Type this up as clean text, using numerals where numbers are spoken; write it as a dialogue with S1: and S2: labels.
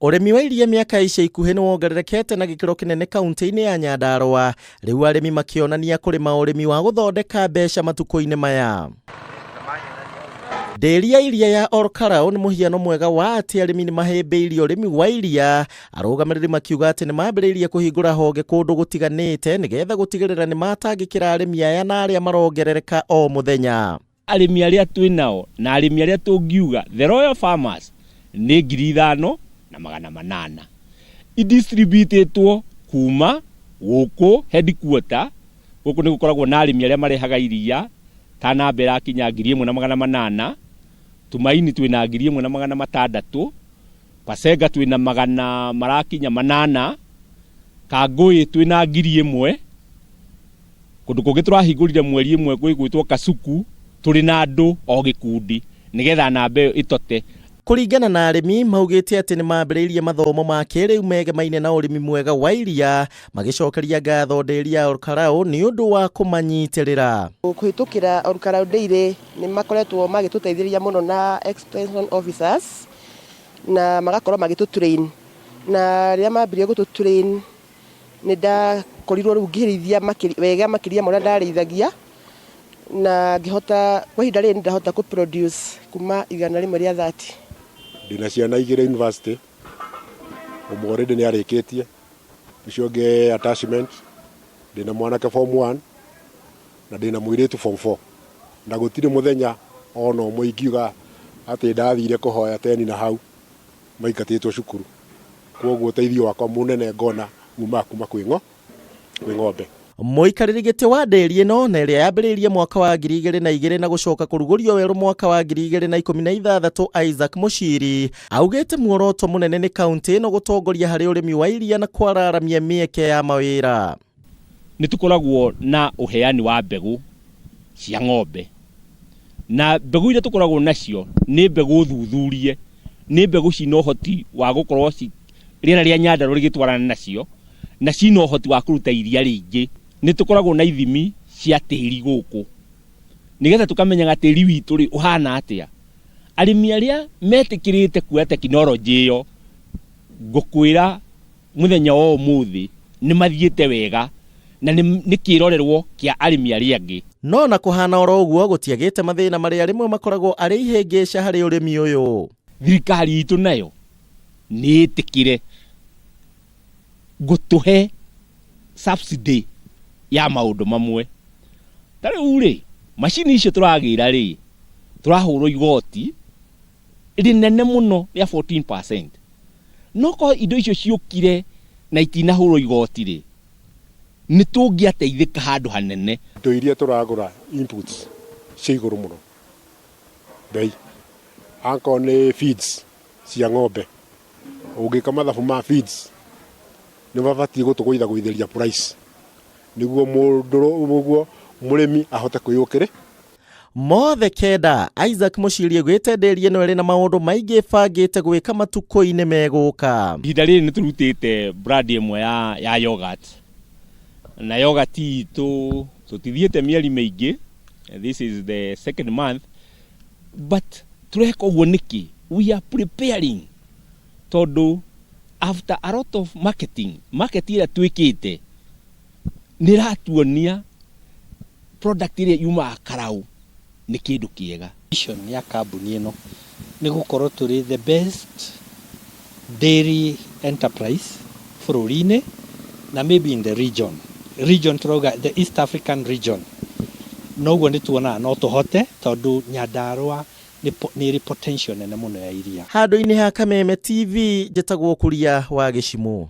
S1: Urimi wa iria miaka ica ikuhi ni wongererekete na gikiro kinene kaunti-ini ya Nyandarua. Riu arimi makionania kurima urimi wa guthondeka mbeca matuko-ini maya. Nderi ya iria ya Ol Kalou ni muhiano mwega wa ati arimi ni mahembeire urimi wa iria. Arugamiriri makiuga ati ni mambiriirie kuhingura honge kundu gutiganite nigetha gutigirira ni matangikira arimi aya na aria marongerereka o muthenya.
S2: Arimi aria twinao na arimi aria tungiuga the royal farmers ni 5,800 idistributitwo kuuma guku headquarter guku ni gukoragwo na arimi aria marehaga iria kana mbera kinya 1,800 tumaini twina 1,600 pasenga twina 100 marakinya 800 kangui twina 1,000 kundu kungi turahingurire mweri imwe gwitwo kasuku turi na andu o gikundi nigetha nambe itote.
S1: Kuringana na arimi maugite ati ni mambiriirie mathomo ma kiriu megemaine na urimi mwega wa iria magicokeria ngatho nderi ya Ol Kalou ni undu wa kumanyitirira.
S3: Kuhitukira Ol Kalou Ndiiri ni makoretwo magituteithĩrĩria muno na extension officers na magakorwo magitutrain na ria mambirie gututrain ni ndakorirwo riu ngirithia wega makiria mona ndareithagia na ngihota kwa ihinda rĩrĩ ndahota ku produce kuma 100 ria 30.
S4: Ndina ciana 2 university umwe already ni arikitie ucio attachment ndina mwanake form 1 na ndina muiritu form 4 na gutire muthenya ona umwe ingiuga ati ndathire kuhoya teni na hau maikatitwo cukuru koguo teithio wakwa munene ngona kuma kwi ng'ombe.
S1: Muikariri giti wa nderi ino na iria yambiriirie mwaka wa 2002 na gucoka kurugurio weru mwaka wa 2016 Isaac Muchiri augite muoroto munene ni kaunti ino gutongoria hari urimi wa iria na kwararamia mieke ya mawira.
S2: Nitukoragwo na uheani wa mbegu cia ng'ombe na mbegu iria tukoragwo nacio ni mbegu thuthurie ni mbegu cina uhoti wa gukorwo riena ria Nyandarua rigitwarana nacio na cina uhoti wa kuruta iria ringi. Nitukoragwo na ithimi cia tĩri guku nigetha tukamenyaga tĩri witu ri uhana atia. Arimi aria metikirite kuoya teknology iyo ngukwira muthenya wa umuthi ni mathiete wega na ni kirorerwo kia arimi aria angi.
S1: No na kuhana oro uguo gutiagite mathina maria rimwe makoragwo ari ihengesha hari urimi uyu.
S2: Thirikari itu nayo ni itikire gutuhe subsidy ya maundu mamwe. Tari uri machine icio turagira ri turahurwo igoti rinene muno ya 14%. Noko indo icio ciukire na itinahurwo igoti ri nitungiateithika handu hanene.
S4: Indo iria turagura inputs ciguru muno bei anko ni feeds cia ng'ombe ugika mathabu ma feeds ni bavati gutuguitha guitheria price niguo mundu murimi ahote kwiyukire.
S1: Mothe kenda Isaac Muchiri gwite nderi ino ri na maundu maingi bangite gwika matuko-ini meguka.
S2: Ihinda riri niturutite brand imwe ya yogurt na yogurt itu tutithiete mieri maingi. This is the second month but tureka uguo niki we are preparing tondu after a lot of market ira twikite niratuonia product ira yuma Kalou ni kindu kiega.
S5: Vision ya kambuni ino ni gukorwo turi the best dairy enterprise bururi-ini na maybe in the region turoga the East African region. Noguo ni tuona no tuhote tondu Nyandarua ni potential nene muno ya iria.
S1: Handu-ini ha Kameme TV njitagwo Kuria wa Gichimu.